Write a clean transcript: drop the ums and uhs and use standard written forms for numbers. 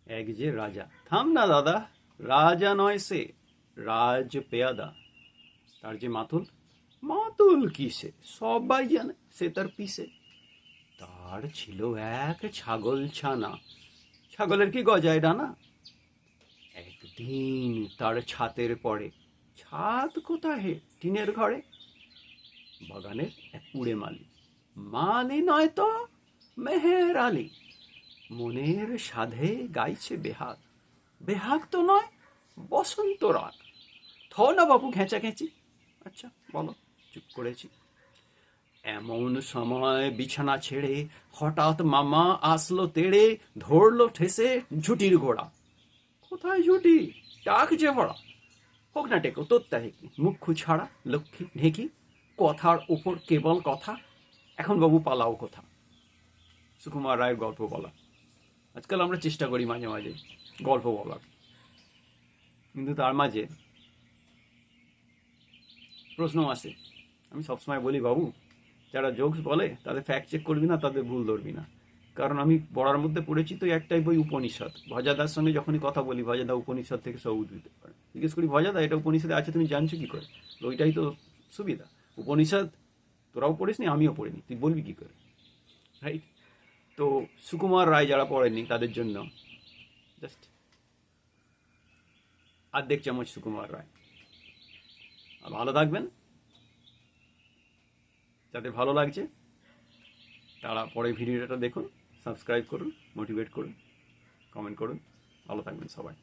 এক যে রাজা, থাম না দাদা, রাজা নয় সে, রাজ পেয়াদা। তার যে মাতুল, মাতুল কিসে, সবাই জানে সে তার পিসে। তার ছিল এক ছাগল ছানা, ছাগলের কি গজায় ডানা। একদিন তার ছাতের পরে, ছাদ কোথায় হে, টিনের ঘরে, বাগানের এক উড়ে মালি, মালি নয় তো মেহের আলী, মনের সাধে গাইছে বেহাগ, বেহাগ তো নয় বসন্ত রাগ। থ না বাবু ঘেঁচাঘেঁচি, আচ্ছা বলো, চুপ করেছি। এমন সময় বিছানা ছেড়ে হঠাৎ মামা আসলো তেড়ে, ধরলো ঠেসে ঝুটির গোড়া। কোথায় ঝুটি, টাক যে ভরা, হোক না টেকো তোত্তা হেকি, মুখ্যু ছাড়া লক্ষ্মী ঢেকি, কথার উপর কেবল কথা, এখন বাবু পালাও কোথা। সুকুমার রায়ের গল্প বলা। আজকাল আমরা চেষ্টা করি মাঝে মাঝে গল্প বলার, কিন্তু তার মাঝে প্রশ্ন আসে। আমি সবসময় বলি, বাবু যারা জোকস বলে তাদের ফ্যাক্ট চেক করবি না, তাদের ভুল ধরবি না। কারণ আমি পড়ার মধ্যে পড়েছি তো একটাই বই, উপনিষদ। ভজাদার সঙ্গে যখনই কথা বলি, ভজাদা উপনিষদ থেকে সব উদ্ধৃত করে। জিজ্ঞেস করি, ভজাদা এটা উপনিষদে আছে তুমি জানছো কি করে? ওইটাই তো সুবিধা। উপনিষদ তোরাও পড়িসনি, আমিও পড়িনি, তুই বলবি কি করে, রাইট? তো সুকুমার রায় যারা পড়েননি তাদের জন্য জাস্ট আর্ধেক চামচ সুকুমার রায়। আর ভালো থাকবেন। যাদের ভালো লাগছে তারা পরে ভিডিওটা দেখুন, সাবস্ক্রাইব করুন, মোটিভেট করুন, কমেন্ট করুন। ভালো থাকবেন সবাই।